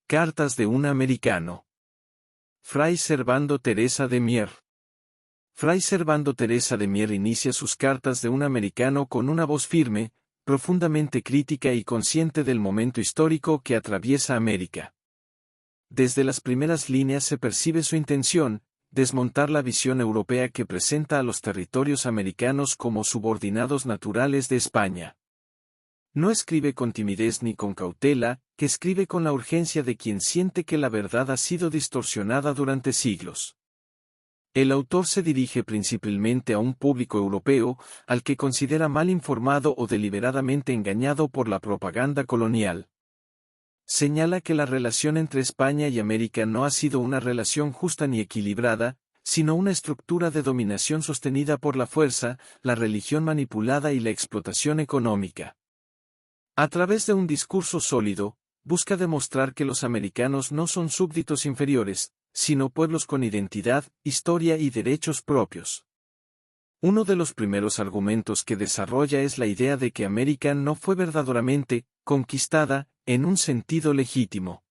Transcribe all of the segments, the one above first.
Cartas de un americano. Fray Servando Teresa de Mier. Fray Servando Teresa de Mier inicia sus cartas de un americano con una voz firme, profundamente crítica y consciente del momento histórico que atraviesa América. Desde las primeras líneas se percibe su intención, desmontar la visión europea que presenta a los territorios americanos como subordinados naturales de España. No escribe con timidez ni con cautela, que escribe con la urgencia de quien siente que la verdad ha sido distorsionada durante siglos. El autor se dirige principalmente a un público europeo, al que considera mal informado o deliberadamente engañado por la propaganda colonial. Señala que la relación entre España y América no ha sido una relación justa ni equilibrada, sino una estructura de dominación sostenida por la fuerza, la religión manipulada y la explotación económica. A través de un discurso sólido, busca demostrar que los americanos no son súbditos inferiores, sino pueblos con identidad, historia y derechos propios. Uno de los primeros argumentos que desarrolla es la idea de que América no fue verdaderamente conquistada, en un sentido legítimo.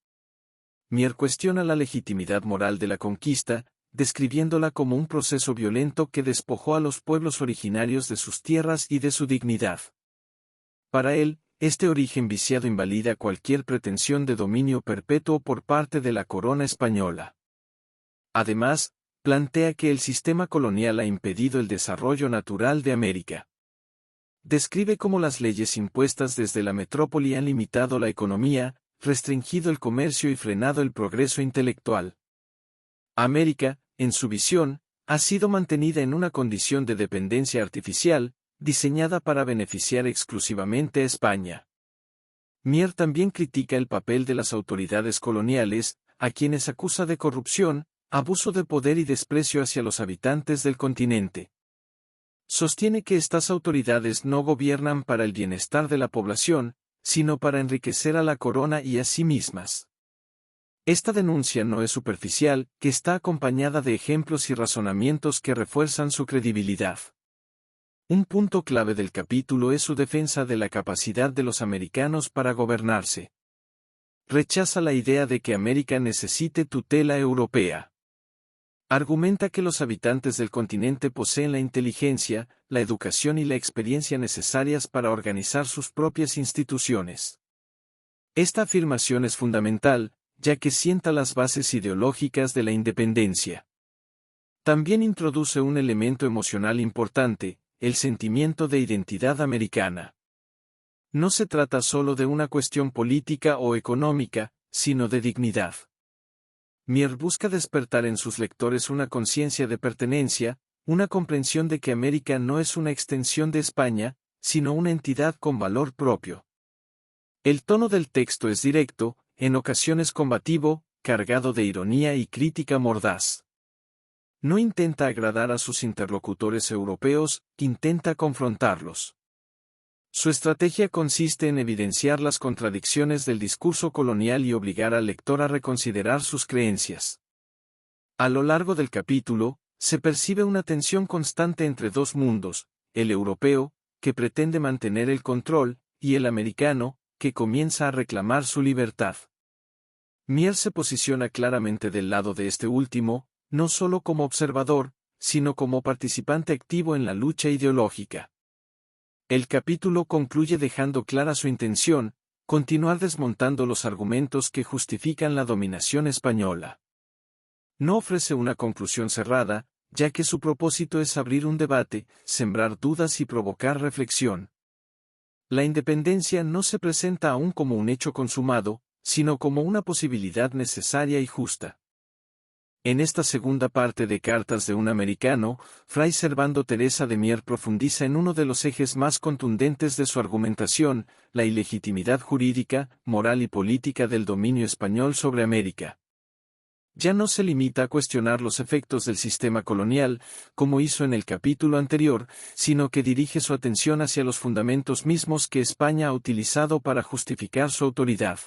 Mier cuestiona la legitimidad moral de la conquista, describiéndola como un proceso violento que despojó a los pueblos originarios de sus tierras y de su dignidad. Para él, este origen viciado invalida cualquier pretensión de dominio perpetuo por parte de la corona española. Además, plantea que el sistema colonial ha impedido el desarrollo natural de América. Describe cómo las leyes impuestas desde la metrópoli han limitado la economía, restringido el comercio y frenado el progreso intelectual. América, en su visión, ha sido mantenida en una condición de dependencia artificial, diseñada para beneficiar exclusivamente a España. Mier también critica el papel de las autoridades coloniales, a quienes acusa de corrupción, abuso de poder y desprecio hacia los habitantes del continente. Sostiene que estas autoridades no gobiernan para el bienestar de la población, sino para enriquecer a la corona y a sí mismas. Esta denuncia no es superficial, que está acompañada de ejemplos y razonamientos que refuerzan su credibilidad. Un punto clave del capítulo es su defensa de la capacidad de los americanos para gobernarse. Rechaza la idea de que América necesite tutela europea. Argumenta que los habitantes del continente poseen la inteligencia, la educación y la experiencia necesarias para organizar sus propias instituciones. Esta afirmación es fundamental, ya que sienta las bases ideológicas de la independencia. También introduce un elemento emocional importante, el sentimiento de identidad americana. No se trata solo de una cuestión política o económica, sino de dignidad. Mier busca despertar en sus lectores una conciencia de pertenencia, una comprensión de que América no es una extensión de España, sino una entidad con valor propio. El tono del texto es directo, en ocasiones combativo, cargado de ironía y crítica mordaz. No intenta agradar a sus interlocutores europeos, intenta confrontarlos. Su estrategia consiste en evidenciar las contradicciones del discurso colonial y obligar al lector a reconsiderar sus creencias. A lo largo del capítulo, se percibe una tensión constante entre dos mundos, el europeo, que pretende mantener el control, y el americano, que comienza a reclamar su libertad. Mier se posiciona claramente del lado de este último, no solo como observador, sino como participante activo en la lucha ideológica. El capítulo concluye dejando clara su intención, continuar desmontando los argumentos que justifican la dominación española. No ofrece una conclusión cerrada, ya que su propósito es abrir un debate, sembrar dudas y provocar reflexión. La independencia no se presenta aún como un hecho consumado, sino como una posibilidad necesaria y justa. En esta segunda parte de Cartas de un americano, Fray Servando Teresa de Mier profundiza en uno de los ejes más contundentes de su argumentación, la ilegitimidad jurídica, moral y política del dominio español sobre América. Ya no se limita a cuestionar los efectos del sistema colonial, como hizo en el capítulo anterior, sino que dirige su atención hacia los fundamentos mismos que España ha utilizado para justificar su autoridad.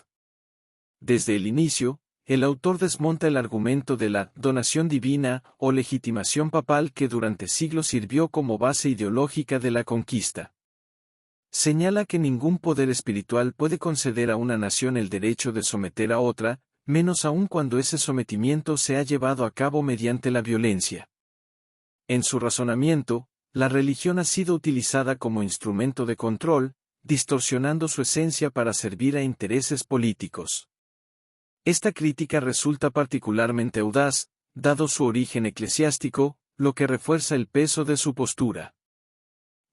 Desde el inicio, el autor desmonta el argumento de la donación divina o legitimación papal que durante siglos sirvió como base ideológica de la conquista. Señala que ningún poder espiritual puede conceder a una nación el derecho de someter a otra, menos aún cuando ese sometimiento se ha llevado a cabo mediante la violencia. En su razonamiento, la religión ha sido utilizada como instrumento de control, distorsionando su esencia para servir a intereses políticos. Esta crítica resulta particularmente audaz, dado su origen eclesiástico, lo que refuerza el peso de su postura.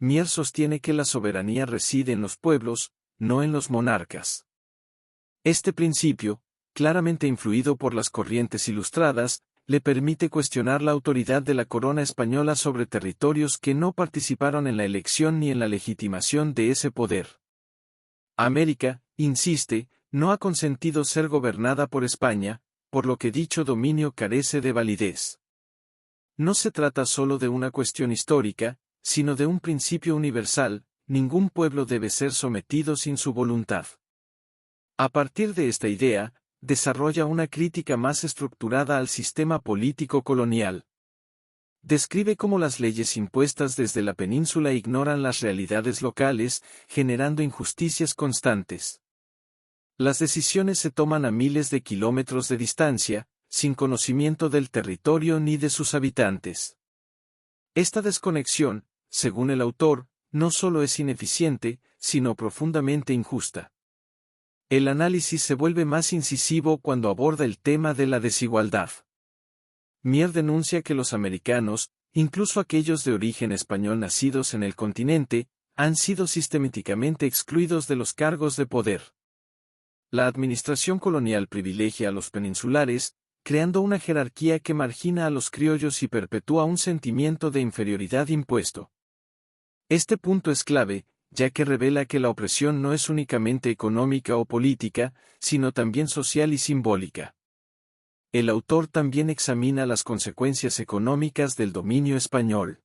Mier sostiene que la soberanía reside en los pueblos, no en los monarcas. Este principio, claramente influido por las corrientes ilustradas, le permite cuestionar la autoridad de la corona española sobre territorios que no participaron en la elección ni en la legitimación de ese poder. América, insiste, no ha consentido ser gobernada por España, por lo que dicho dominio carece de validez. No se trata solo de una cuestión histórica, sino de un principio universal: ningún pueblo debe ser sometido sin su voluntad. A partir de esta idea, desarrolla una crítica más estructurada al sistema político colonial. Describe cómo las leyes impuestas desde la península ignoran las realidades locales, generando injusticias constantes. Las decisiones se toman a miles de kilómetros de distancia, sin conocimiento del territorio ni de sus habitantes. Esta desconexión, según el autor, no solo es ineficiente, sino profundamente injusta. El análisis se vuelve más incisivo cuando aborda el tema de la desigualdad. Mier denuncia que los americanos, incluso aquellos de origen español nacidos en el continente, han sido sistemáticamente excluidos de los cargos de poder. La administración colonial privilegia a los peninsulares, creando una jerarquía que margina a los criollos y perpetúa un sentimiento de inferioridad impuesto. Este punto es clave, ya que revela que la opresión no es únicamente económica o política, sino también social y simbólica. El autor también examina las consecuencias económicas del dominio español.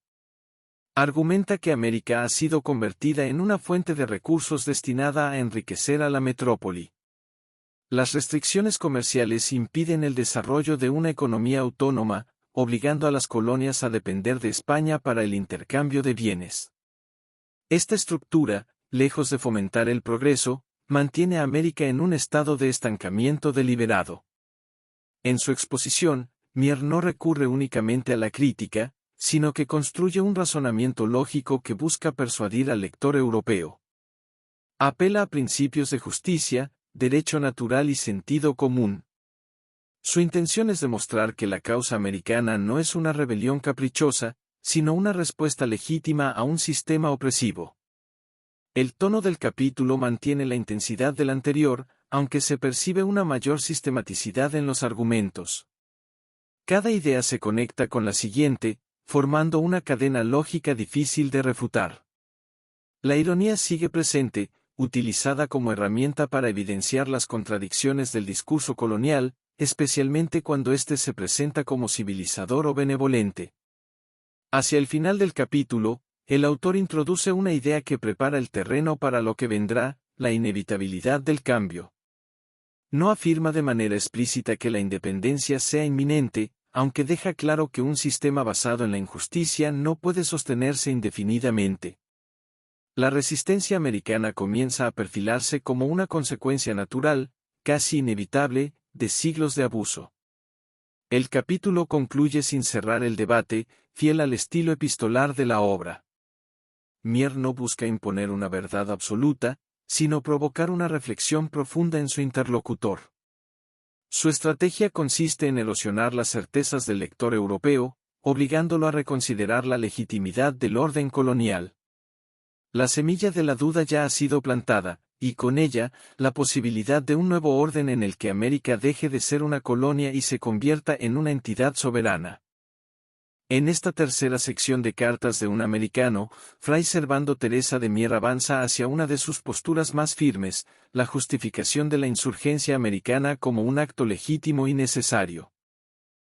Argumenta que América ha sido convertida en una fuente de recursos destinada a enriquecer a la metrópoli. Las restricciones comerciales impiden el desarrollo de una economía autónoma, obligando a las colonias a depender de España para el intercambio de bienes. Esta estructura, lejos de fomentar el progreso, mantiene a América en un estado de estancamiento deliberado. En su exposición, Mier no recurre únicamente a la crítica, sino que construye un razonamiento lógico que busca persuadir al lector europeo. Apela a principios de justicia, derecho natural y sentido común. Su intención es demostrar que la causa americana no es una rebelión caprichosa, sino una respuesta legítima a un sistema opresivo. El tono del capítulo mantiene la intensidad del anterior, aunque se percibe una mayor sistematicidad en los argumentos. Cada idea se conecta con la siguiente, formando una cadena lógica difícil de refutar. La ironía sigue presente, utilizada como herramienta para evidenciar las contradicciones del discurso colonial, especialmente cuando éste se presenta como civilizador o benevolente. Hacia el final del capítulo, el autor introduce una idea que prepara el terreno para lo que vendrá: la inevitabilidad del cambio. No afirma de manera explícita que la independencia sea inminente, aunque deja claro que un sistema basado en la injusticia no puede sostenerse indefinidamente. La resistencia americana comienza a perfilarse como una consecuencia natural, casi inevitable, de siglos de abuso. El capítulo concluye sin cerrar el debate, fiel al estilo epistolar de la obra. Mier no busca imponer una verdad absoluta, sino provocar una reflexión profunda en su interlocutor. Su estrategia consiste en erosionar las certezas del lector europeo, obligándolo a reconsiderar la legitimidad del orden colonial. La semilla de la duda ya ha sido plantada, y con ella, la posibilidad de un nuevo orden en el que América deje de ser una colonia y se convierta en una entidad soberana. En esta tercera sección de Cartas de un americano, Fray Servando Teresa de Mier avanza hacia una de sus posturas más firmes: la justificación de la insurgencia americana como un acto legítimo y necesario.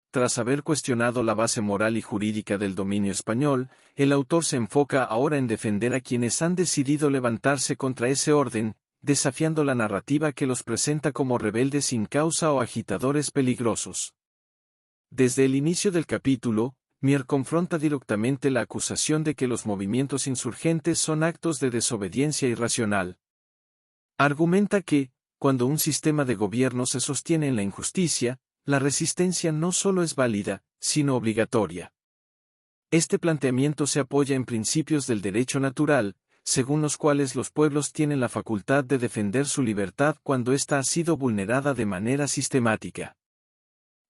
Tras haber cuestionado la base moral y jurídica del dominio español, el autor se enfoca ahora en defender a quienes han decidido levantarse contra ese orden, desafiando la narrativa que los presenta como rebeldes sin causa o agitadores peligrosos. Desde el inicio del capítulo, Mier confronta directamente la acusación de que los movimientos insurgentes son actos de desobediencia irracional. Argumenta que, cuando un sistema de gobierno se sostiene en la injusticia, la resistencia no solo es válida, sino obligatoria. Este planteamiento se apoya en principios del derecho natural, según los cuales los pueblos tienen la facultad de defender su libertad cuando ésta ha sido vulnerada de manera sistemática.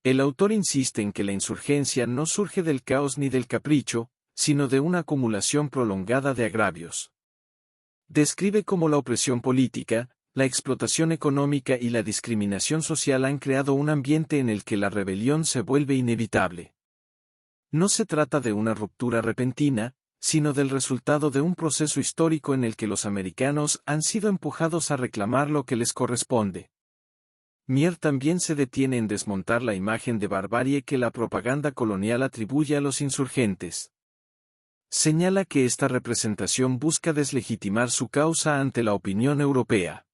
El autor insiste en que la insurgencia no surge del caos ni del capricho, sino de una acumulación prolongada de agravios. Describe cómo la opresión política, la explotación económica y la discriminación social han creado un ambiente en el que la rebelión se vuelve inevitable. No se trata de una ruptura repentina, sino del resultado de un proceso histórico en el que los americanos han sido empujados a reclamar lo que les corresponde. Mier también se detiene en desmontar la imagen de barbarie que la propaganda colonial atribuye a los insurgentes. Señala que esta representación busca deslegitimar su causa ante la opinión europea.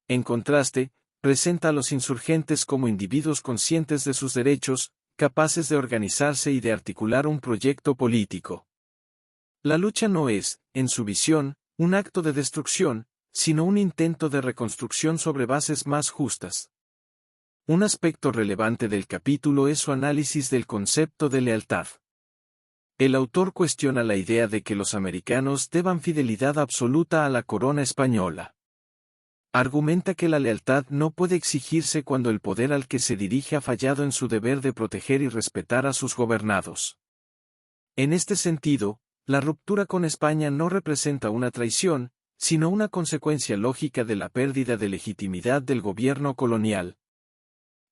En contraste, presenta a los insurgentes como individuos conscientes de sus derechos, capaces de organizarse y de articular un proyecto político. La lucha no es, en su visión, un acto de destrucción, sino un intento de reconstrucción sobre bases más justas. Un aspecto relevante del capítulo es su análisis del concepto de lealtad. El autor cuestiona la idea de que los americanos deban fidelidad absoluta a la corona española. Argumenta que la lealtad no puede exigirse cuando el poder al que se dirige ha fallado en su deber de proteger y respetar a sus gobernados. En este sentido, la ruptura con España no representa una traición, sino una consecuencia lógica de la pérdida de legitimidad del gobierno colonial.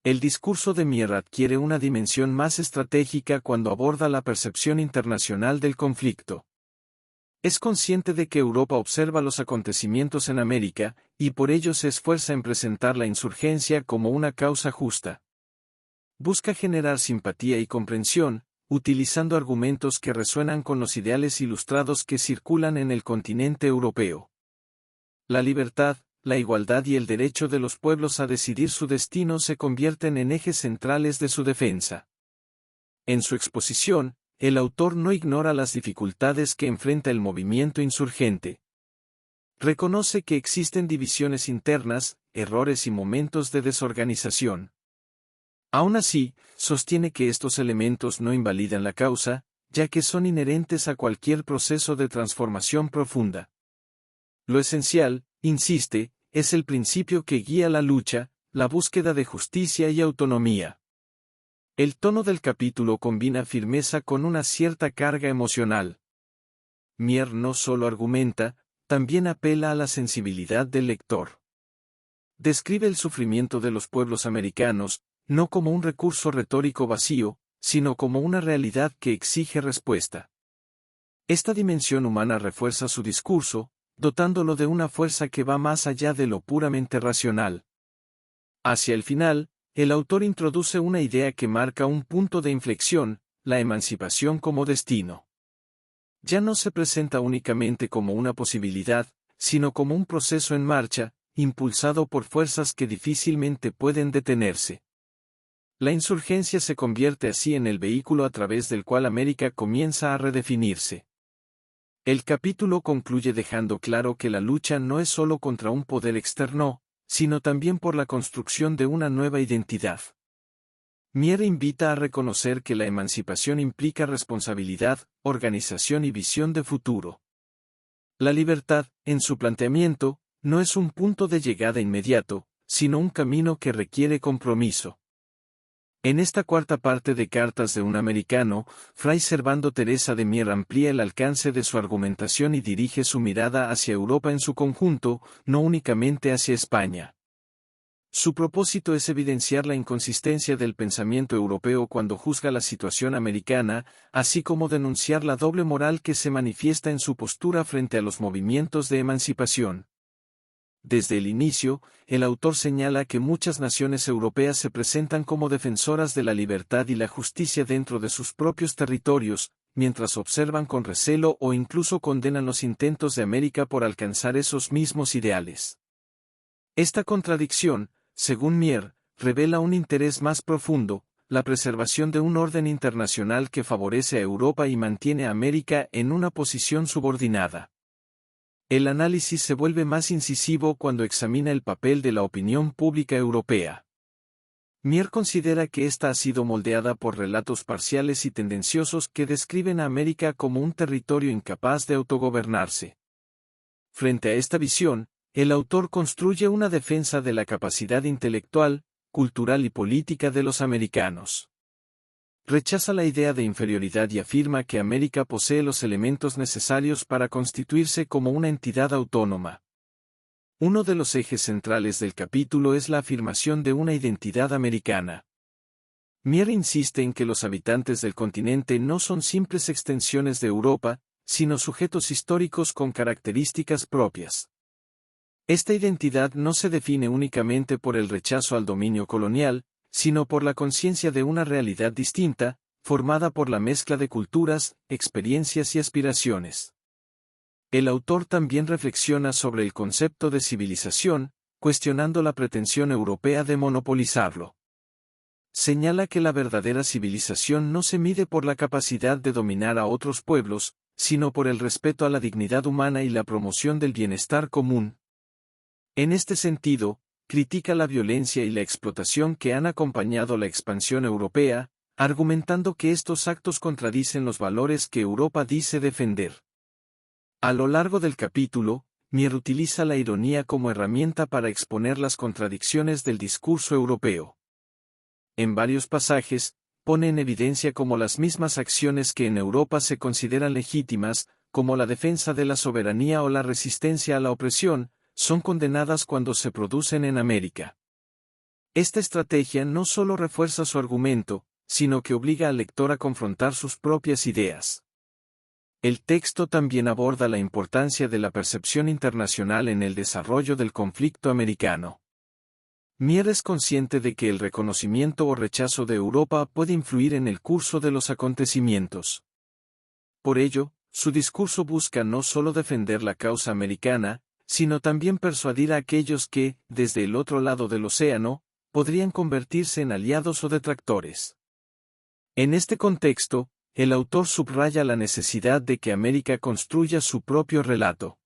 El discurso de Mier adquiere una dimensión más estratégica cuando aborda la percepción internacional del conflicto. Es consciente de que Europa observa los acontecimientos en América, y por ello se esfuerza en presentar la insurgencia como una causa justa. Busca generar simpatía y comprensión, utilizando argumentos que resuenan con los ideales ilustrados que circulan en el continente europeo. La libertad, la igualdad y el derecho de los pueblos a decidir su destino se convierten en ejes centrales de su defensa. En su exposición, el autor no ignora las dificultades que enfrenta el movimiento insurgente. Reconoce que existen divisiones internas, errores y momentos de desorganización. Aún así, sostiene que estos elementos no invalidan la causa, ya que son inherentes a cualquier proceso de transformación profunda. Lo esencial, insiste, es el principio que guía la lucha, la búsqueda de justicia y autonomía. El tono del capítulo combina firmeza con una cierta carga emocional. Mier no solo argumenta, también apela a la sensibilidad del lector. Describe el sufrimiento de los pueblos americanos, no como un recurso retórico vacío, sino como una realidad que exige respuesta. Esta dimensión humana refuerza su discurso, dotándolo de una fuerza que va más allá de lo puramente racional. Hacia el final, el autor introduce una idea que marca un punto de inflexión, la emancipación como destino. Ya no se presenta únicamente como una posibilidad, sino como un proceso en marcha, impulsado por fuerzas que difícilmente pueden detenerse. La insurgencia se convierte así en el vehículo a través del cual América comienza a redefinirse. El capítulo concluye dejando claro que la lucha no es solo contra un poder externo, sino también por la construcción de una nueva identidad. Mier invita a reconocer que la emancipación implica responsabilidad, organización y visión de futuro. La libertad, en su planteamiento, no es un punto de llegada inmediato, sino un camino que requiere compromiso. En esta cuarta parte de Cartas de un Americano, Fray Servando Teresa de Mier amplía el alcance de su argumentación y dirige su mirada hacia Europa en su conjunto, no únicamente hacia España. Su propósito es evidenciar la inconsistencia del pensamiento europeo cuando juzga la situación americana, así como denunciar la doble moral que se manifiesta en su postura frente a los movimientos de emancipación. Desde el inicio, el autor señala que muchas naciones europeas se presentan como defensoras de la libertad y la justicia dentro de sus propios territorios, mientras observan con recelo o incluso condenan los intentos de América por alcanzar esos mismos ideales. Esta contradicción, según Mier, revela un interés más profundo, la preservación de un orden internacional que favorece a Europa y mantiene a América en una posición subordinada. El análisis se vuelve más incisivo cuando examina el papel de la opinión pública europea. Mier considera que esta ha sido moldeada por relatos parciales y tendenciosos que describen a América como un territorio incapaz de autogobernarse. Frente a esta visión, el autor construye una defensa de la capacidad intelectual, cultural y política de los americanos. Rechaza la idea de inferioridad y afirma que América posee los elementos necesarios para constituirse como una entidad autónoma. Uno de los ejes centrales del capítulo es la afirmación de una identidad americana. Mier insiste en que los habitantes del continente no son simples extensiones de Europa, sino sujetos históricos con características propias. Esta identidad no se define únicamente por el rechazo al dominio colonial, sino por la conciencia de una realidad distinta, formada por la mezcla de culturas, experiencias y aspiraciones. El autor también reflexiona sobre el concepto de civilización, cuestionando la pretensión europea de monopolizarlo. Señala que la verdadera civilización no se mide por la capacidad de dominar a otros pueblos, sino por el respeto a la dignidad humana y la promoción del bienestar común. En este sentido, critica la violencia y la explotación que han acompañado la expansión europea, argumentando que estos actos contradicen los valores que Europa dice defender. A lo largo del capítulo, Mier utiliza la ironía como herramienta para exponer las contradicciones del discurso europeo. En varios pasajes, pone en evidencia cómo las mismas acciones que en Europa se consideran legítimas, como la defensa de la soberanía o la resistencia a la opresión, son condenadas cuando se producen en América. Esta estrategia no solo refuerza su argumento, sino que obliga al lector a confrontar sus propias ideas. El texto también aborda la importancia de la percepción internacional en el desarrollo del conflicto americano. Mier es consciente de que el reconocimiento o rechazo de Europa puede influir en el curso de los acontecimientos. Por ello, su discurso busca no solo defender la causa americana, sino también persuadir a aquellos que, desde el otro lado del océano, podrían convertirse en aliados o detractores. En este contexto, el autor subraya la necesidad de que América construya su propio relato.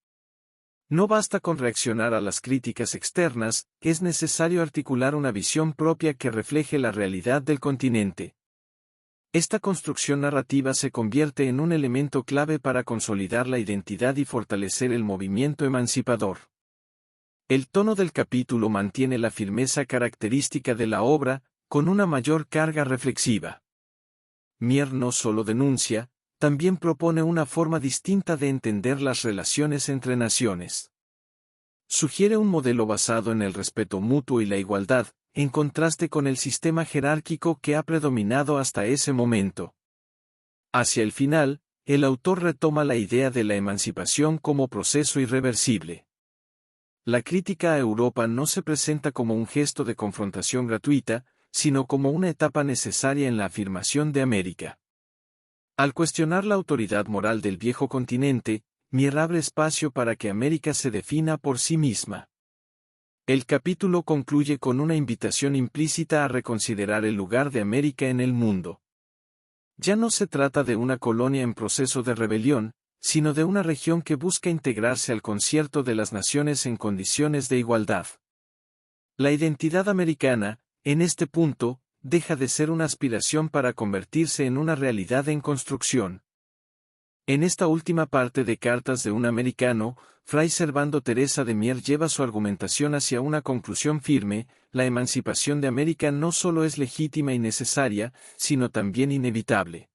No basta con reaccionar a las críticas externas, es necesario articular una visión propia que refleje la realidad del continente. Esta construcción narrativa se convierte en un elemento clave para consolidar la identidad y fortalecer el movimiento emancipador. El tono del capítulo mantiene la firmeza característica de la obra, con una mayor carga reflexiva. Mier no solo denuncia, también propone una forma distinta de entender las relaciones entre naciones. Sugiere un modelo basado en el respeto mutuo y la igualdad, en contraste con el sistema jerárquico que ha predominado hasta ese momento. Hacia el final, el autor retoma la idea de la emancipación como proceso irreversible. La crítica a Europa no se presenta como un gesto de confrontación gratuita, sino como una etapa necesaria en la afirmación de América. Al cuestionar la autoridad moral del viejo continente, Mier abre espacio para que América se defina por sí misma. El capítulo concluye con una invitación implícita a reconsiderar el lugar de América en el mundo. Ya no se trata de una colonia en proceso de rebelión, sino de una región que busca integrarse al concierto de las naciones en condiciones de igualdad. La identidad americana, en este punto, deja de ser una aspiración para convertirse en una realidad en construcción. En esta última parte de Cartas de un Americano, Fray Servando Teresa de Mier lleva su argumentación hacia una conclusión firme: la emancipación de América no solo es legítima y necesaria, sino también inevitable.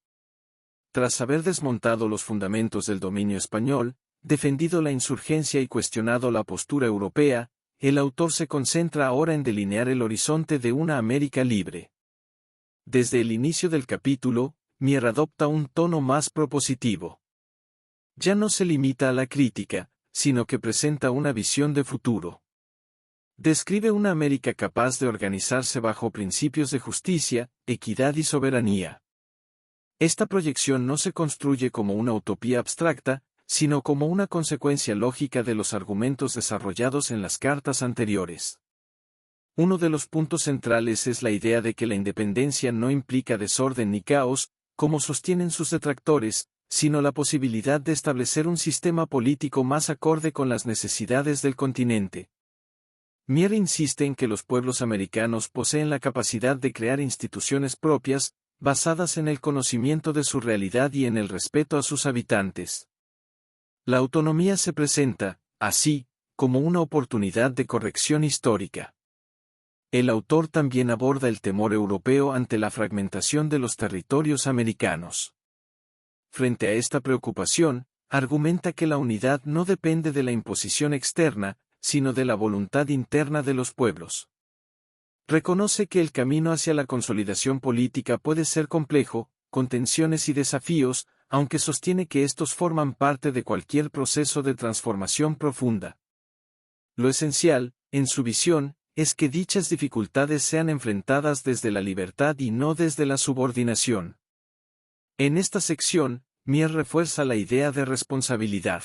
Tras haber desmontado los fundamentos del dominio español, defendido la insurgencia y cuestionado la postura europea, el autor se concentra ahora en delinear el horizonte de una América libre. Desde el inicio del capítulo, Mier adopta un tono más propositivo. Ya no se limita a la crítica, sino que presenta una visión de futuro. Describe una América capaz de organizarse bajo principios de justicia, equidad y soberanía. Esta proyección no se construye como una utopía abstracta, sino como una consecuencia lógica de los argumentos desarrollados en las cartas anteriores. Uno de los puntos centrales es la idea de que la independencia no implica desorden ni caos, como sostienen sus detractores, sino la posibilidad de establecer un sistema político más acorde con las necesidades del continente. Mier insiste en que los pueblos americanos poseen la capacidad de crear instituciones propias, basadas en el conocimiento de su realidad y en el respeto a sus habitantes. La autonomía se presenta, así, como una oportunidad de corrección histórica. El autor también aborda el temor europeo ante la fragmentación de los territorios americanos. Frente a esta preocupación, argumenta que la unidad no depende de la imposición externa, sino de la voluntad interna de los pueblos. Reconoce que el camino hacia la consolidación política puede ser complejo, con tensiones y desafíos, aunque sostiene que estos forman parte de cualquier proceso de transformación profunda. Lo esencial, en su visión, es que dichas dificultades sean enfrentadas desde la libertad y no desde la subordinación. En esta sección, Mier refuerza la idea de responsabilidad.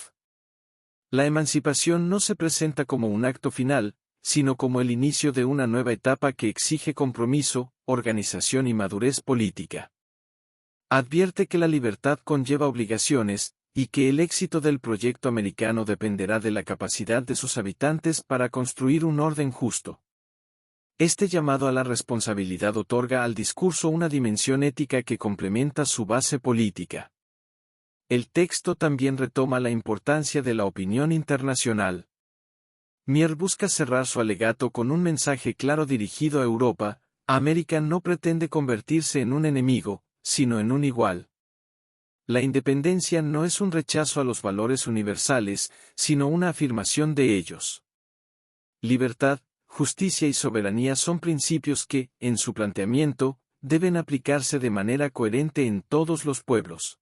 La emancipación no se presenta como un acto final, sino como el inicio de una nueva etapa que exige compromiso, organización y madurez política. Advierte que la libertad conlleva obligaciones, y que el éxito del proyecto americano dependerá de la capacidad de sus habitantes para construir un orden justo. Este llamado a la responsabilidad otorga al discurso una dimensión ética que complementa su base política. El texto también retoma la importancia de la opinión internacional. Mier busca cerrar su alegato con un mensaje claro dirigido a Europa: América no pretende convertirse en un enemigo, sino en un igual. La independencia no es un rechazo a los valores universales, sino una afirmación de ellos. Libertad, justicia y soberanía son principios que, en su planteamiento, deben aplicarse de manera coherente en todos los pueblos.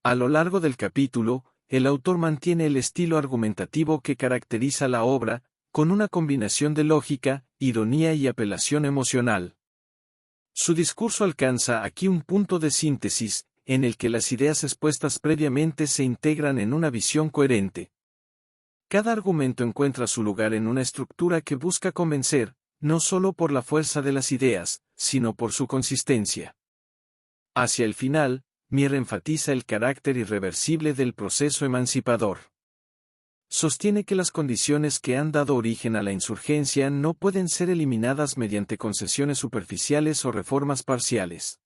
A lo largo del capítulo, el autor mantiene el estilo argumentativo que caracteriza la obra, con una combinación de lógica, ironía y apelación emocional. Su discurso alcanza aquí un punto de síntesis, en el que las ideas expuestas previamente se integran en una visión coherente. Cada argumento encuentra su lugar en una estructura que busca convencer, no solo por la fuerza de las ideas, sino por su consistencia. Hacia el final, Mier enfatiza el carácter irreversible del proceso emancipador. Sostiene que las condiciones que han dado origen a la insurgencia no pueden ser eliminadas mediante concesiones superficiales o reformas parciales.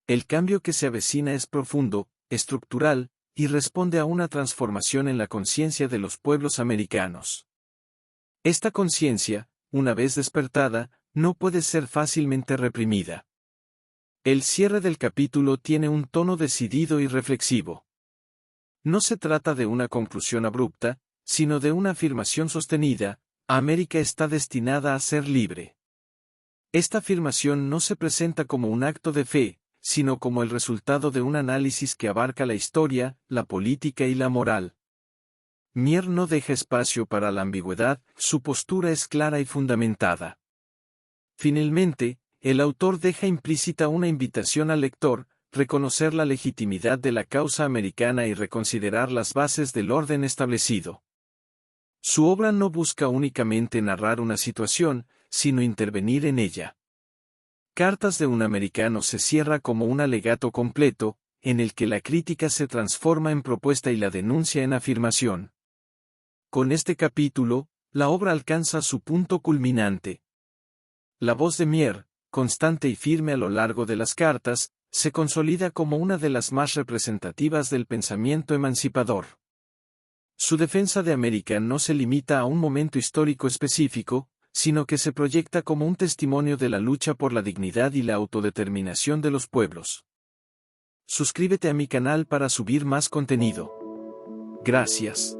El cambio que se avecina es profundo, estructural, y responde a una transformación en la conciencia de los pueblos americanos. Esta conciencia, una vez despertada, no puede ser fácilmente reprimida. El cierre del capítulo tiene un tono decidido y reflexivo. No se trata de una conclusión abrupta, sino de una afirmación sostenida: América está destinada a ser libre. Esta afirmación no se presenta como un acto de fe, sino como el resultado de un análisis que abarca la historia, la política y la moral. Mier no deja espacio para la ambigüedad, su postura es clara y fundamentada. Finalmente, el autor deja implícita una invitación al lector: reconocer la legitimidad de la causa americana y reconsiderar las bases del orden establecido. Su obra no busca únicamente narrar una situación, sino intervenir en ella. Cartas de un americano se cierra como un alegato completo, en el que la crítica se transforma en propuesta y la denuncia en afirmación. Con este capítulo, la obra alcanza su punto culminante. La voz de Mier, constante y firme a lo largo de las cartas, se consolida como una de las más representativas del pensamiento emancipador. Su defensa de América no se limita a un momento histórico específico, sino que se proyecta como un testimonio de la lucha por la dignidad y la autodeterminación de los pueblos. Suscríbete a mi canal para subir más contenido. Gracias.